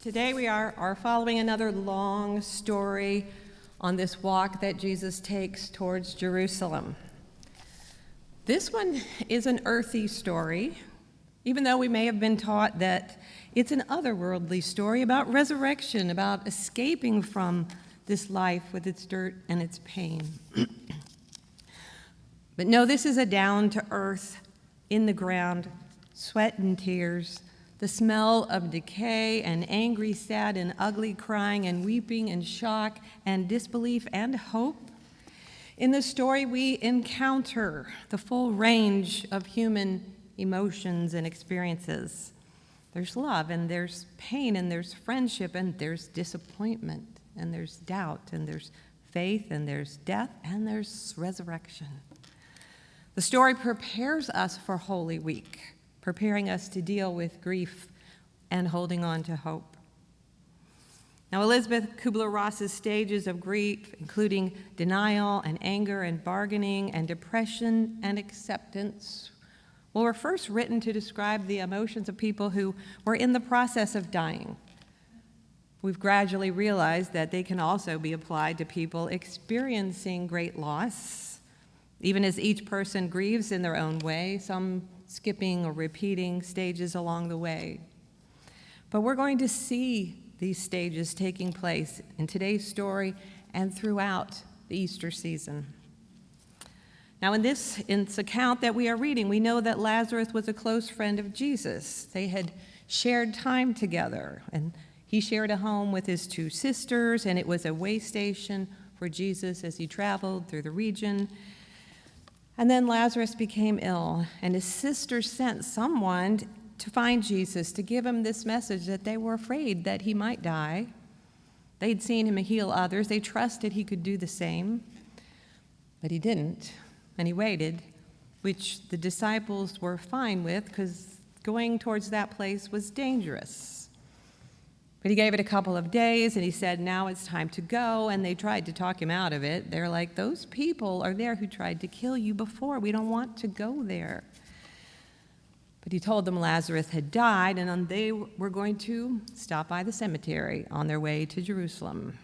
Today we are following another long story on this walk that Jesus takes towards Jerusalem. This one is an earthy story, even though we may have been taught that it's an otherworldly story about resurrection, about escaping from this life with its dirt and its pain. But no, this is a down-to-earth, in-the-ground, sweat and tears, the smell of decay and angry, sad, and ugly crying and weeping and shock and disbelief and hope. In this story, we encounter the full range of human emotions and experiences. There's love, and there's pain, and there's friendship, and there's disappointment, and there's doubt, and there's faith, and there's death, and there's resurrection. The story prepares us for Holy Week, preparing us to deal with grief and holding on to hope. Now, Elizabeth Kubler-Ross's stages of grief, including denial and anger and bargaining and depression and acceptance, were first written to describe the emotions of people who were in the process of dying. We've gradually realized that they can also be applied to people experiencing great loss, even as each person grieves in their own way, some skipping or repeating stages along the way. But we're going to see these stages taking place in today's story and throughout the Easter season. Now, in this account that we are reading, we know that Lazarus was a close friend of Jesus. They had shared time together, and he shared a home with his two sisters, and it was a way station for Jesus as he traveled through the region. And then Lazarus became ill, and his sister sent someone to find Jesus to give him this message that they were afraid that he might die. They'd seen him heal others. They trusted he could do the same, but he didn't, and he waited, which the disciples were fine with because going towards that place was dangerous. But he gave it a couple of days, and he said, now it's time to go, and they tried to talk him out of it. They're like, those people are there who tried to kill you before. We don't want to go there. But he told them Lazarus had died, and they were going to stop by the cemetery on their way to Jerusalem.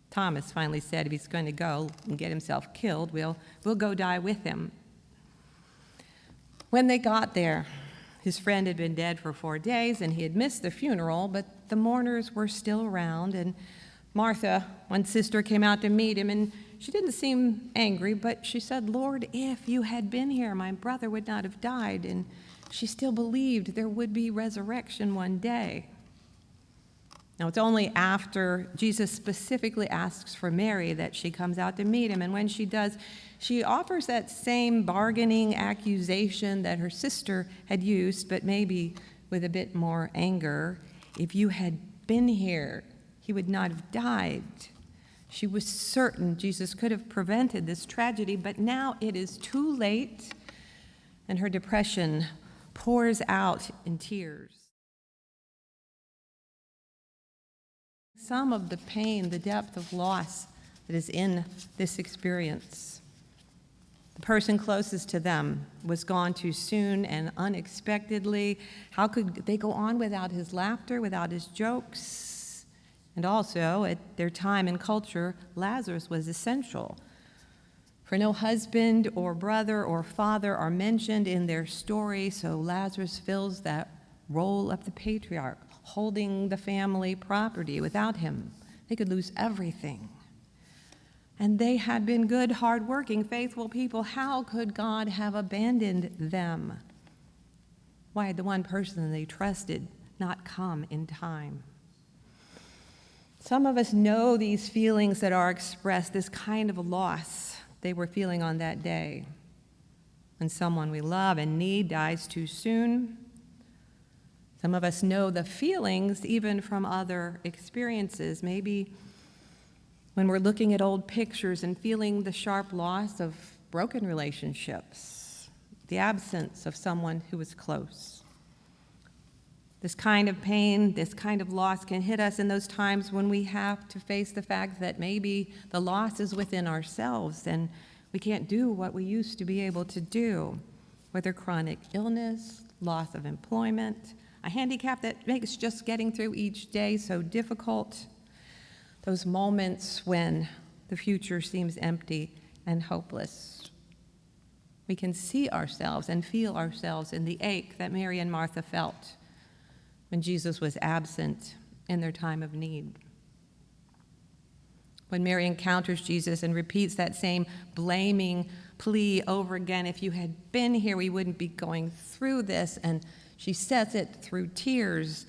Thomas finally said, if he's going to go and get himself killed, we'll go die with him. When they got there, his friend had been dead for 4 days, and he had missed the funeral, but the mourners were still around. And Martha, one sister, came out to meet him, and she didn't seem angry, but she said, Lord, if you had been here, my brother would not have died. And she still believed there would be resurrection one day. Now, it's only after Jesus specifically asks for Mary that she comes out to meet him, and when she does, she offers that same bargaining accusation that her sister had used, but maybe with a bit more anger. If you had been here, he would not have died. She was certain Jesus could have prevented this tragedy, but now it is too late, and her depression pours out in tears. Some of the pain, the depth of loss that is in this experience. The person closest to them was gone too soon and unexpectedly. How could they go on without his laughter, without his jokes? And also, at their time and culture, Lazarus was essential. For no husband or brother or father are mentioned in their story, so Lazarus fills that role of the patriarch, holding the family property. Without him, they could lose everything. And they had been good, hardworking, faithful people. How could God have abandoned them? Why had the one person they trusted not come in time? Some of us know these feelings that are expressed, this kind of loss they were feeling on that day. When someone we love and need dies too soon. Some of us know the feelings even from other experiences, maybe when we're looking at old pictures and feeling the sharp loss of broken relationships, the absence of someone who was close. This kind of pain, this kind of loss can hit us in those times when we have to face the fact that maybe the loss is within ourselves and we can't do what we used to be able to do, whether chronic illness, loss of employment, a handicap that makes just getting through each day so difficult. Those moments when the future seems empty and hopeless. We can see ourselves and feel ourselves in the ache that Mary and Martha felt when Jesus was absent in their time of need. When Mary encounters Jesus and repeats that same blaming plea over again, if you had been here, we wouldn't be going through this, and she says it through tears.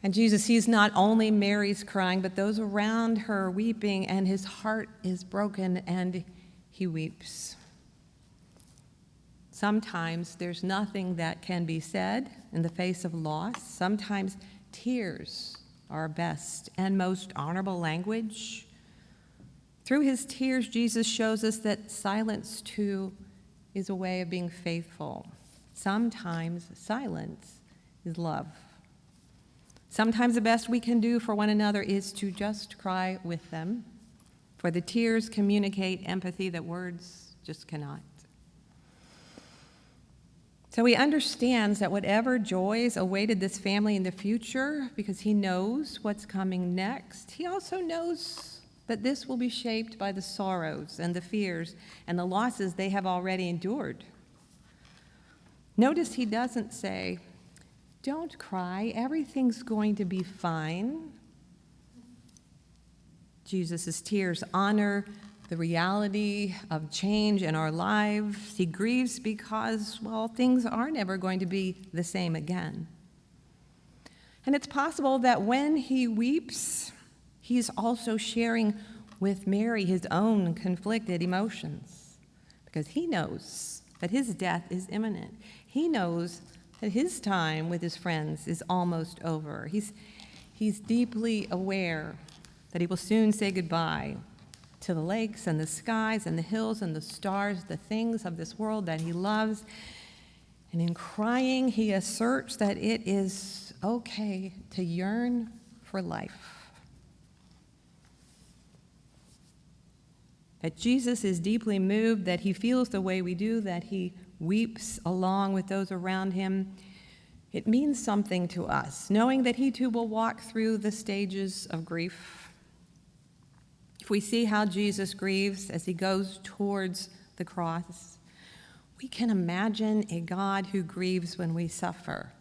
And Jesus sees not only Mary's crying, but those around her weeping, and his heart is broken, and he weeps. Sometimes there's nothing that can be said in the face of loss. Sometimes tears are our best and most honorable language. Through his tears, Jesus shows us that silence, too, is a way of being faithful. Sometimes silence is love. Sometimes the best we can do for one another is to just cry with them, for the tears communicate empathy that words just cannot. So he understands that whatever joys awaited this family in the future, because he knows what's coming next, he also knows that this will be shaped by the sorrows and the fears and the losses they have already endured. Notice he doesn't say, "Don't cry, everything's going to be fine." Jesus' tears honor the reality of change in our lives. He grieves because, well, things are never going to be the same again. And it's possible that when he weeps, he's also sharing with Mary his own conflicted emotions, because he knows that his death is imminent. He knows that his time with his friends is almost over. He's deeply aware that he will soon say goodbye to the lakes and the skies and the hills and the stars, the things of this world that he loves. And in crying, he asserts that it is okay to yearn for life. That Jesus is deeply moved, that he feels the way we do, that he weeps along with those around him. It means something to us, knowing that he too will walk through the stages of grief. If we see how Jesus grieves as he goes towards the cross, we can imagine a God who grieves when we suffer,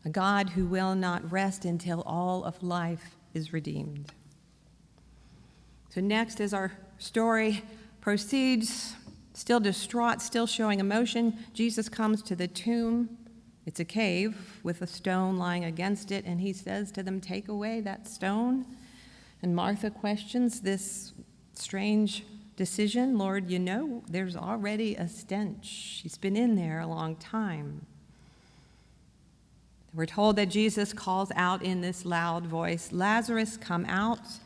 a God who will not rest until all of life is redeemed. So next, as our story proceeds, still distraught, still showing emotion, Jesus comes to the tomb. It's a cave with a stone lying against it, and he says to them, "Take away that stone." And Martha questions this strange decision. "Lord, you know there's already a stench. She's been in there a long time." We're told that Jesus calls out in this loud voice, "Lazarus, come out."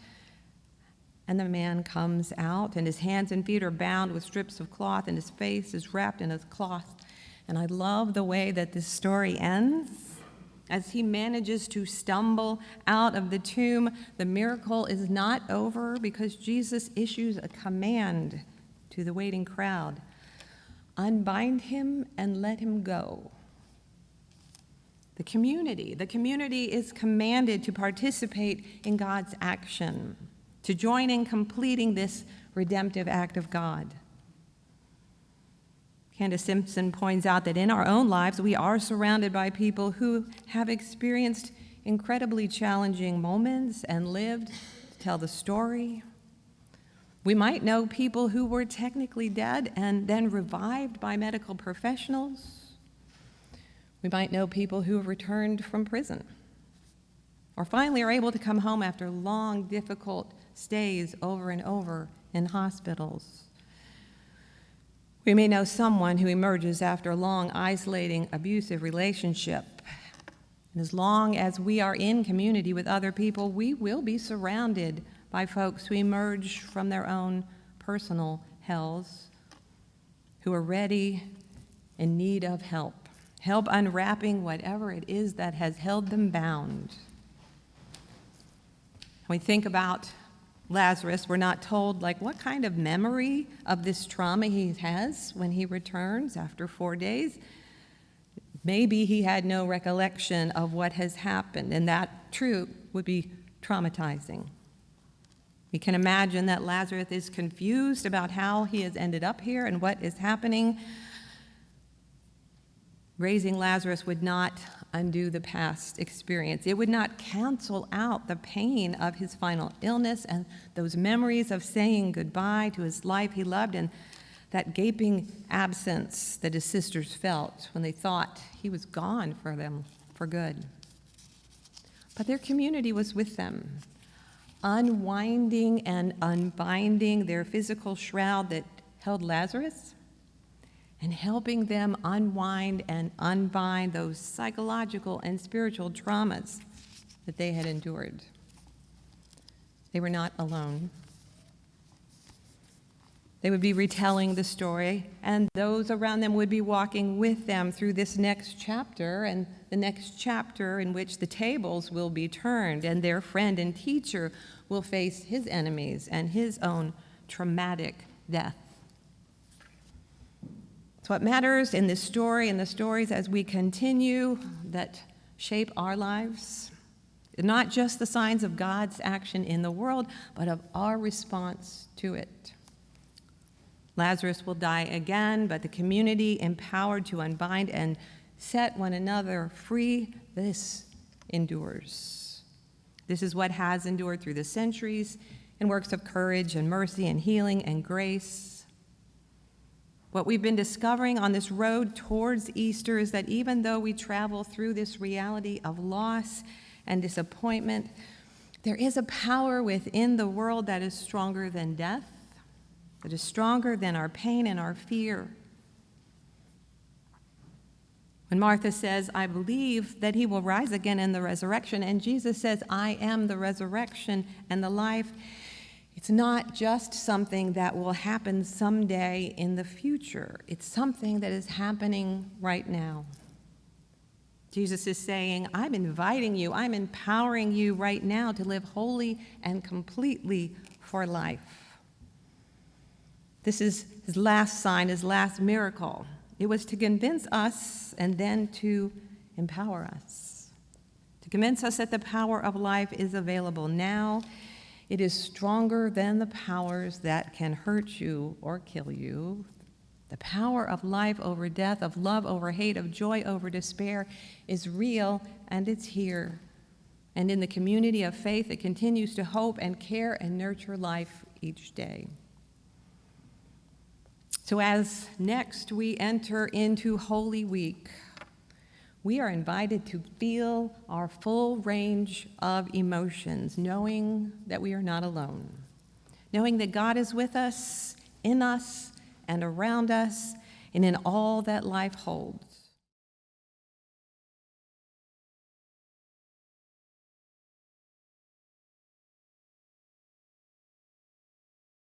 And the man comes out, and his hands and feet are bound with strips of cloth, and his face is wrapped in a cloth. And I love the way that this story ends. As he manages to stumble out of the tomb, the miracle is not over, because Jesus issues a command to the waiting crowd: "Unbind him and let him go." The community is commanded to participate in God's action, to join in completing this redemptive act of God. Candace Simpson points out that in our own lives, we are surrounded by people who have experienced incredibly challenging moments and lived to tell the story. We might know people who were technically dead and then revived by medical professionals. We might know people who have returned from prison, or finally are able to come home after long, difficult stays over and over in hospitals. We may know someone who emerges after a long, isolating, abusive relationship. And as long as we are in community with other people, we will be surrounded by folks who emerge from their own personal hells, who are ready, in need of help unwrapping whatever it is that has held them bound. When we think about Lazarus, we're not told what kind of memory of this trauma he has when he returns after 4 days. Maybe he had no recollection of what has happened, and that, true, would be traumatizing. We can imagine that Lazarus is confused about how he has ended up here and what is happening. Raising Lazarus would not undo the past experience. It would not cancel out the pain of his final illness and those memories of saying goodbye to his life he loved and that gaping absence that his sisters felt when they thought he was gone for them for good. But their community was with them, unwinding and unbinding their physical shroud that held Lazarus and helping them unwind and unbind those psychological and spiritual traumas that they had endured. They were not alone. They would be retelling the story, and those around them would be walking with them through this next chapter, and the next chapter in which the tables will be turned, and their friend and teacher will face his enemies and his own traumatic death. It's what matters in this story and the stories as we continue that shape our lives. Not just the signs of God's action in the world, but of our response to it. Lazarus will die again, but the community empowered to unbind and set one another free, this endures. This is what has endured through the centuries in works of courage and mercy and healing and grace. What we've been discovering on this road towards Easter is that even though we travel through this reality of loss and disappointment, there is a power within the world that is stronger than death, that is stronger than our pain and our fear. When Martha says, I believe that he will rise again in the resurrection, and Jesus says, I am the resurrection and the life, it's not just something that will happen someday in the future. It's something that is happening right now. Jesus is saying, I'm inviting you, I'm empowering you right now to live wholly and completely for life. This is his last sign, his last miracle. It was to convince us and then to empower us, to convince us that the power of life is available now. It is stronger than the powers that can hurt you or kill you. The power of life over death, of love over hate, of joy over despair is real, and it's here. And in the community of faith, it continues to hope and care and nurture life each day. So as next we enter into Holy Week, we are invited to feel our full range of emotions, knowing that we are not alone, knowing that God is with us, in us, and around us, and in all that life holds.